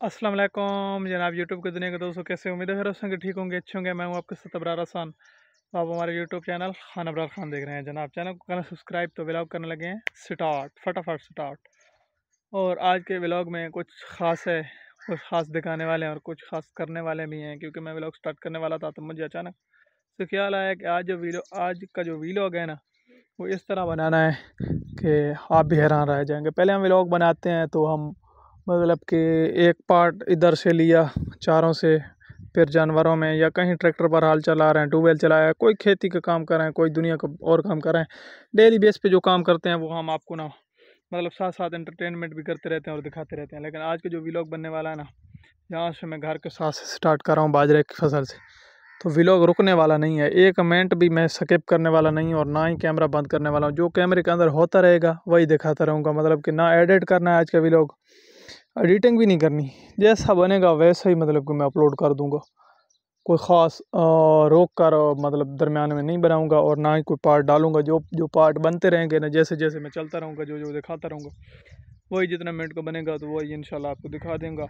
अस्सलाम वालेकुम जनाब यूट्यूब के दुनिया के दोस्तों, कैसे उम्मीद है फिर कि ठीक होंगे, अच्छे होंगे। मैं हूं आपके साथ अबरार हसन। तो आप हमारे यूट्यूब चैनल खान अबरार खान देख रहे हैं। जनाब चैनल को करना सब्सक्राइब, तो व्लॉग करने लगे हैं स्टार्ट, फटाफट स्टार्ट। और आज के व्लॉग में कुछ ख़ास है, कुछ ख़ास दिखाने वाले हैं और कुछ ख़ास करने वाले भी हैं। क्योंकि मैं व्लॉग स्टार्ट करने वाला था तो मुझे अचानक से ख्याल आया कि आज का जो व्लॉग है ना, वो इस तरह बनाना है कि आप भी हैरान रह जाएंगे। पहले हम व्लॉग बनाते हैं तो हम मतलब कि एक पार्ट इधर से लिया चारों से, फिर जानवरों में या कहीं ट्रैक्टर पर हाल चला रहे हैं, ट्यूबवेल चलाया, कोई खेती का काम कर रहे हैं, कोई दुनिया का और काम कर रहे हैं। डेली बेस पे जो काम करते हैं वो हम आपको ना मतलब साथ साथ एंटरटेनमेंट भी करते रहते हैं और दिखाते रहते हैं। लेकिन आज का जो व्लॉग बनने वाला है ना, यहाँ से मैं घर के साथ से स्टार्ट कर रहा हूँ बाजरे की फसल से, तो व्लॉग रुकने वाला नहीं है। एक मिनट भी मैं स्किप करने वाला नहीं और ना ही कैमरा बंद करने वाला हूँ। जो कैमरे के अंदर होता रहेगा वही दिखाता रहूँगा। मतलब कि ना एडिट करना है आज का व्लॉग, एडिटिंग भी नहीं करनी, जैसा बनेगा वैसा ही मतलब कि मैं अपलोड कर दूंगा। कोई ख़ास रोक कर मतलब दरमियान में नहीं बनाऊंगा और ना ही कोई पार्ट डालूंगा। जो जो पार्ट बनते रहेंगे ना, जैसे जैसे मैं चलता रहूँगा, जो जो दिखाता रहूँगा, वही जितना मिनट का बनेगा तो वही इंशाल्लाह आपको दिखा दूँगा।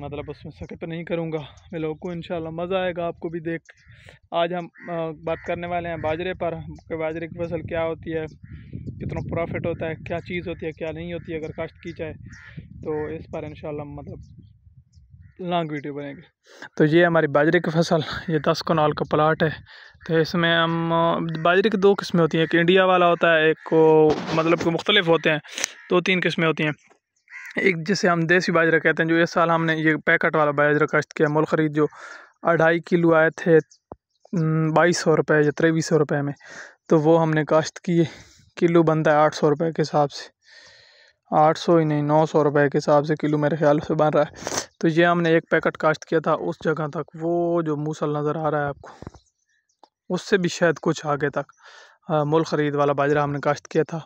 मतलब उसमें स्किप नहीं करूँगा। मैं लोगों को इंशाल्लाह मज़ा आएगा आपको भी देख। आज हम बात करने वाले हैं बाजरे पर कि बाजरे की फसल क्या होती है, कितना प्रॉफिट होता है, क्या चीज़ होती है, क्या नहीं होती है अगर काश्त की जाए। तो इस पर इंशाल्लाह मतलब लॉन्ग वीडियो बनेगी। तो ये हमारी बाजरे की फसल, ये 10 कनाल का प्लाट है। तो इसमें हम बाजरे की दो किस्में होती हैं, एक इंडिया वाला होता है, एक को मतलब कि मुख्तलिफ होते हैं, दो तीन किस्में होती हैं। एक जिसे हम देसी बाजरा कहते हैं, जो इस साल हमने ये पैकेट वाला बाजरा काश्त किया। मुल खरीद जो 2.5 किलो आए थे 2200 रुपये या 2300 रुपये में, तो वो हमने काश्त किए। किलो बनता है 800 रुपये के हिसाब से, 800 ही नहीं 900 रुपये के हिसाब से किलो मेरे ख्याल से बन रहा है। तो ये हमने एक पैकेट काश्त किया था उस जगह तक, वो जो मूसल नज़र आ रहा है आपको, उससे भी शायद कुछ आगे तक मुल खरीद वाला बाजरा हमने काश्त किया था।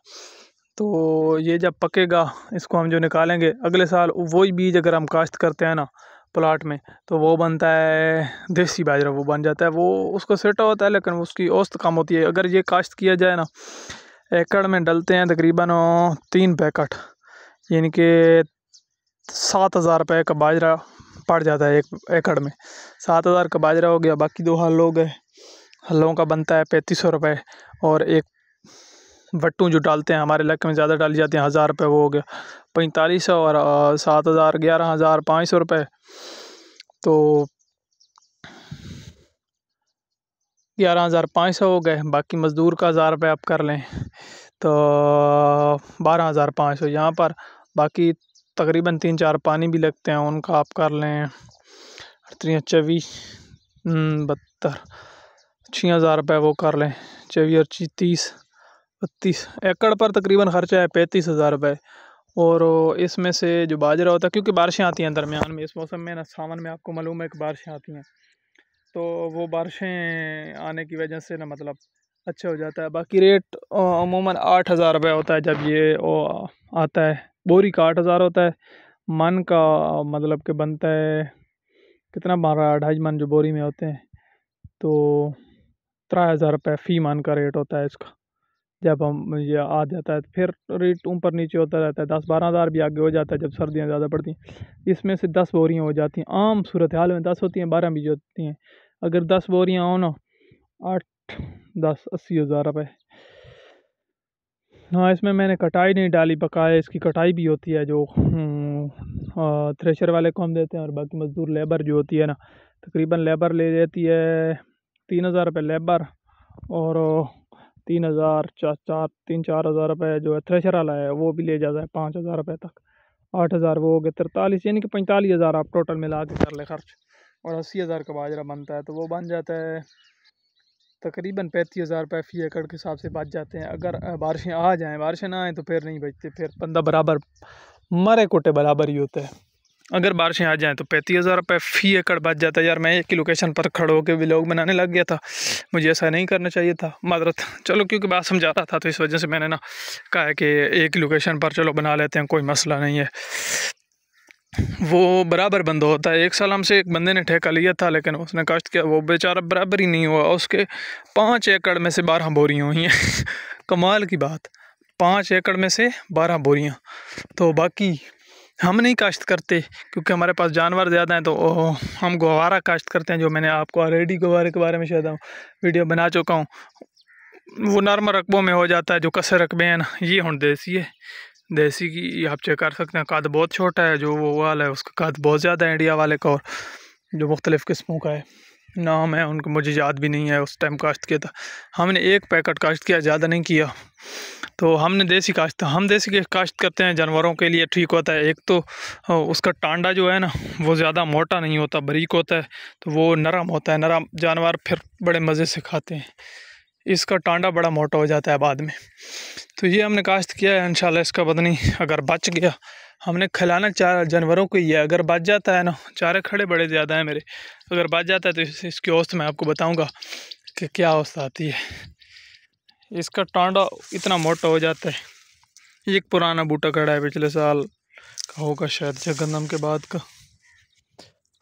तो ये जब पकेगा इसको हम जो निकालेंगे, अगले साल वही बीज अगर हम काश्त करते हैं ना प्लाट में, तो वो बनता है देसी बाजरा, वो बन जाता है। वो उसका सेटा होता है लेकिन उसकी औसत कम होती है। अगर ये काश्त किया जाए ना, एकड़ में डलते हैं तकरीबन 3 पैकेट, यानी कि 7,000 रुपये का बाजरा पड़ जाता है एक एकड़ में। 7,000 का बाजरा हो गया, बाकी 2 हल हो गए, हलों का बनता है 3500 रुपये। और एक वट्टू जो डालते हैं, हमारे इलाके में ज़्यादा डाली जाती हैं, 1000 रुपये, वो हो गया 4500। और 7,000 11,500 रुपये, तो 11,500 हो गए। बाकी मज़दूर का 1000 रुपये आप कर लें तो 12,500 यहाँ पर। बाकी तकरीबन 3-4 पानी भी लगते हैं, उनका आप कर लें 24 72 6,000 रुपये वो कर लें। 24 और 30 32 एकड़ पर तकरीबन खर्चा है 35,000 रुपये। और इसमें से जो बाजरा होता है, क्योंकि बारिशें आती हैं दरमियान में, इस मौसम में ना, सावन में आपको मालूम है कि बारिशें आती हैं, तो वो बारिशें आने की वजह से ना मतलब अच्छा हो जाता है। बाकी रेट अमूमन 8,000 रुपये होता है जब ये आता है। बोरी का 8,000 होता है। मन का मतलब कि बनता है कितना बन रहा है, 2.5 मन जो बोरी में होते हैं, तो 3,000 रुपये फ़ी मन का रेट होता है इसका। जब हम ये आ जाता है तो फिर रेट ऊपर नीचे होता रहता है, 10-12 हज़ार भी आगे हो जाता है जब सर्दियाँ ज़्यादा पड़ती हैं। इसमें से 10 बोरियाँ हो जाती हैं, आम सूरत हाल में 10 होती हैं, 12 भी होती हैं। अगर 10 बोरियाँ हो ना, 8 10 80,000 रुपये। हाँ, इसमें मैंने कटाई नहीं डाली, बकाया इसकी कटाई भी होती है, जो थ्रेशर वाले को हम देते हैं। और बाकी मज़दूर लेबर जो होती है ना, तकरीबन लेबर ले लेती है 3,000 रुपये लेबर, और 3-4 हज़ार रुपये जो है थ्रेशर वाला है वो भी ले जाता है 5,000 रुपये तक। 8,000 वो हो गए 43, यानी कि 45,000 आप टोटल मिला के कर ले खर्च। और 80,000 का बाजरा बनता है, तो वो बन जाता है तकरीबन 35,000 रुपये फ़ी एकड़ के हिसाब से बच जाते हैं। अगर बारिशें आ जाएँ, बारिशें ना आएँ तो फिर नहीं बचते, फिर बंदा बराबर मरे कोटे बराबर ही होता है। अगर बारिशें आ जाएँ तो 35,000 रुपये फ़ी एकड़ बच जाता है। यार मैं एक ही लोकेशन पर खड़े होकर व्लॉग बनाने लग गया था, मुझे ऐसा नहीं करना चाहिए था, माजरत। चलो क्योंकि बात समझा रहा था तो इस वजह से मैंने ना कहा है कि एक ही लोकेशन पर चलो बना लेते हैं, कोई मसला नहीं है। वो बराबर बंदा होता है। एक साल हमसे एक बंदे ने ठेका लिया था, लेकिन उसने काश्त किया, वो बेचारा बराबर ही नहीं हुआ। उसके 5 एकड़ में से 12 बोरियाँ हुई हैं कमाल की बात, 5 एकड़ में से 12 बोरियाँ। तो बाकी हम नहीं काश्त करते क्योंकि हमारे पास जानवर ज़्यादा हैं, तो हम गवारा काश्त करते हैं, जो मैंने आपको ऑलरेडी गवारे के बारे में शायद वीडियो बना चुका हूँ। वो नॉर्मल रकबों में हो जाता है, जो कसे रकबे हैं ना, ये हुण देसी है। देसी की आप चेक कर सकते हैं, कद बहुत छोटा है, जो वो वाला है उसका कद बहुत ज़्यादा है इंडिया वाले का, और जो मुख्तलिफ़ किस्मों का है, नाम है उनको मुझे याद भी नहीं है। उस टाइम काश्त किया था हमने, एक पैकेट काश्त किया, ज़्यादा नहीं किया। तो हमने देसी काश्त, हम देसी के काश्त करते हैं, जानवरों के लिए ठीक होता है। एक तो उसका टांडा जो है ना, वो ज़्यादा मोटा नहीं होता, बारीक होता है, तो वो नरम होता है, नरम जानवर फिर बड़े मज़े से खाते हैं। इसका टांडा बड़ा मोटा हो जाता है बाद में। तो ये हमने काश्त किया है, इंशाल्लाह इसका बदनी अगर बच गया, हमने खिलाना चार जानवरों को ही है। अगर बच जाता है ना, चारे खड़े बड़े ज़्यादा हैं मेरे, अगर बच जाता है तो इसकी औसत मैं आपको बताऊंगा कि क्या औसत आती है। इसका टांडा इतना मोटा हो जाता है। एक पुराना बूटा खड़ा है, पिछले साल का होगा शायद, जगन्नम के बाद का,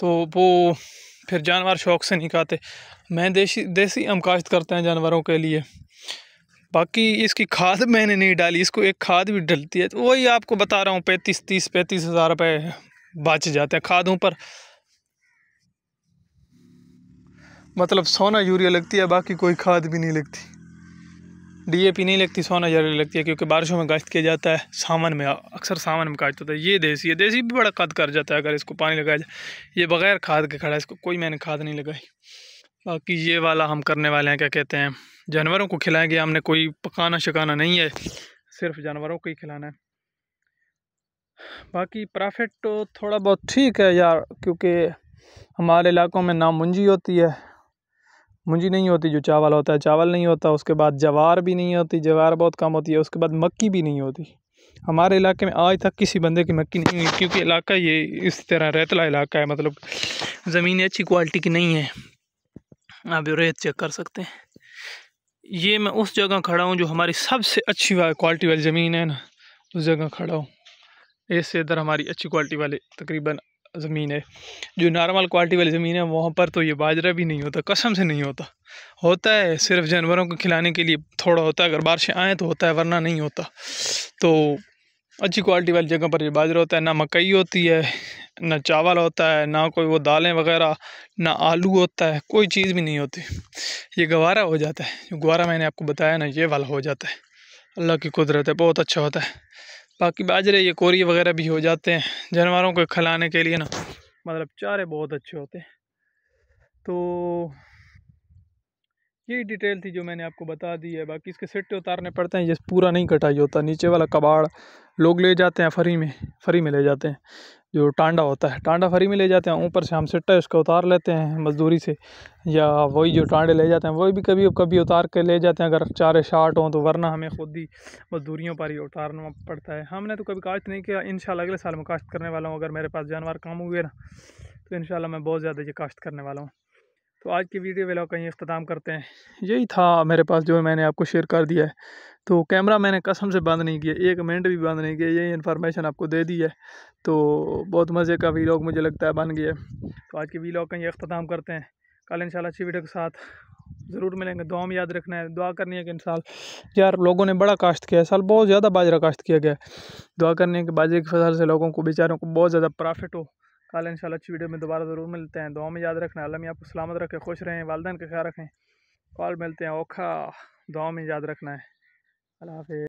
तो वो फिर जानवर शौक से नहीं खाते। मैं देसी हम काश्त करते हैं जानवरों के लिए। बाकी इसकी खाद मैंने नहीं डाली, इसको एक खाद भी डलती है, तो वही आपको बता रहा हूँ, 35 हज़ार रुपये बच जाते हैं खादों पर। मतलब सोना यूरिया लगती है, बाकी कोई खाद भी नहीं लगती, डीएपी नहीं लगती, सोना यूरिया लगती है, क्योंकि बारिशों में काश्त किया जाता है, सावन में, अक्सर सावन में काश्त होता है। ये देसी है, देसी भी बड़ा कद कर जाता है अगर इसको पानी लगाया जाए। ये बगैर खाद के खड़ा है, इसको कोई मैंने खाद नहीं लगाई। बाकी ये वाला हम करने वाले हैं, क्या कहते हैं, जानवरों को खिलाएंगे। हमने कोई पकाना शकाना नहीं है, सिर्फ जानवरों को ही खिलाना है। बाकी प्रॉफिट तो थोड़ा बहुत ठीक है यार, क्योंकि हमारे इलाकों में ना मुंजी होती है, मुंजी नहीं होती, जो चावल होता है चावल नहीं होता, उसके बाद जवार भी नहीं होती, जवार बहुत कम होती है, उसके बाद मक्की भी नहीं होती। हमारे इलाके में आज तक किसी बंदे की मक्की नहीं हुई, क्योंकि इलाका ये इस तरह रेतला इलाका है, मतलब ज़मीन अच्छी क्वालिटी की नहीं है। आप रेत चेक कर सकते हैं। ये मैं उस जगह खड़ा हूँ जो हमारी सबसे अच्छी क्वालिटी वाली ज़मीन है ना, उस जगह खड़ा हूँ। इससे इधर हमारी अच्छी क्वालिटी वाली तकरीबन ज़मीन है। जो नॉर्मल क्वालिटी वाली ज़मीन है वहाँ पर तो ये बाजरा भी नहीं होता, कसम से नहीं होता। होता है सिर्फ जानवरों को खिलाने के लिए थोड़ा होता है, अगर बारिशें आएँ तो होता है, वरना नहीं होता। तो अच्छी क्वालिटी वाली जगह पर ये बाजरा होता है, ना मकई होती है, ना चावल होता है, ना कोई वो दालें वगैरह, ना आलू होता है, कोई चीज़ भी नहीं होती। ये गवारा हो जाता है, जो गवारा मैंने आपको बताया ना, ये वाला हो जाता है। अल्लाह की कुदरत है, बहुत अच्छा होता है। बाकी बाजरे ये कोरी वगैरह भी हो जाते हैं जानवरों को खिलाने के लिए ना, मतलब चारे बहुत अच्छे होते हैं। तो यही डिटेल थी जो मैंने आपको बता दी है। बाकी इसके सिट्टे उतारने पड़ते हैं, ये पूरा नहीं कटाई होता, नीचे वाला कबाड़ लोग ले जाते हैं फ्री में ले जाते हैं। जो टांडा होता है, टांडा फ्री में ले जाते हैं, ऊपर से हम सिट्टा उसका उतार लेते हैं मजदूरी से, या वही जो टांडे ले जाते हैं वही भी कभी कभी उतार के ले जाते हैं, अगर चारे शार्ट हों तो, वरना हमें खुद ही मजदूरियों पर ही उतारना पड़ता है। हमने तो कभी काश्त नहीं किया, इंशाल्लाह अगले साल मैं काश्त करने वाला हूँ। अगर मेरे पास जानवर कम हुए ना, तो इंशाल्लाह मैं बहुत ज़्यादा ये काश्त करने वाला हूँ। तो आज की वीडियो व्लॉग का यहीं अख्ताम करते हैं। यही था मेरे पास जो मैंने आपको शेयर कर दिया है। तो कैमरा मैंने कसम से बंद नहीं किया, एक मिनट भी बंद नहीं किया, यही इन्फॉर्मेशन आपको दे दी है। तो बहुत मज़े का वीलॉग मुझे लगता है बन गया है। तो आज की वीलॉग का ये अख्ताम करते हैं, कल इंशाल्लाह अच्छी वीडियो के साथ ज़रूर मिलेंगे। दुआ में याद रखना है, दुआ करनी है कि इन साल यार लोगों ने बड़ा काश्त किया है, साल बहुत ज़्यादा बाजरा काश्त किया गया है। दुआ करनी है कि बाजरे की फसल से लोगों को, बेचारों को बहुत ज़्यादा प्रॉफिट हो। कल इंशाल्लाह अच्छी वीडियो में दोबारा ज़रूर मिलते हैं। दुआ में याद रखना है, अल्लाह में आपको सलामत रखे, खुश रहें, वालिदैन का ख्याल रखें। कल मिलते हैं, ओखा, दुआ में याद रखना है। अल्लाह हाफ़िज़।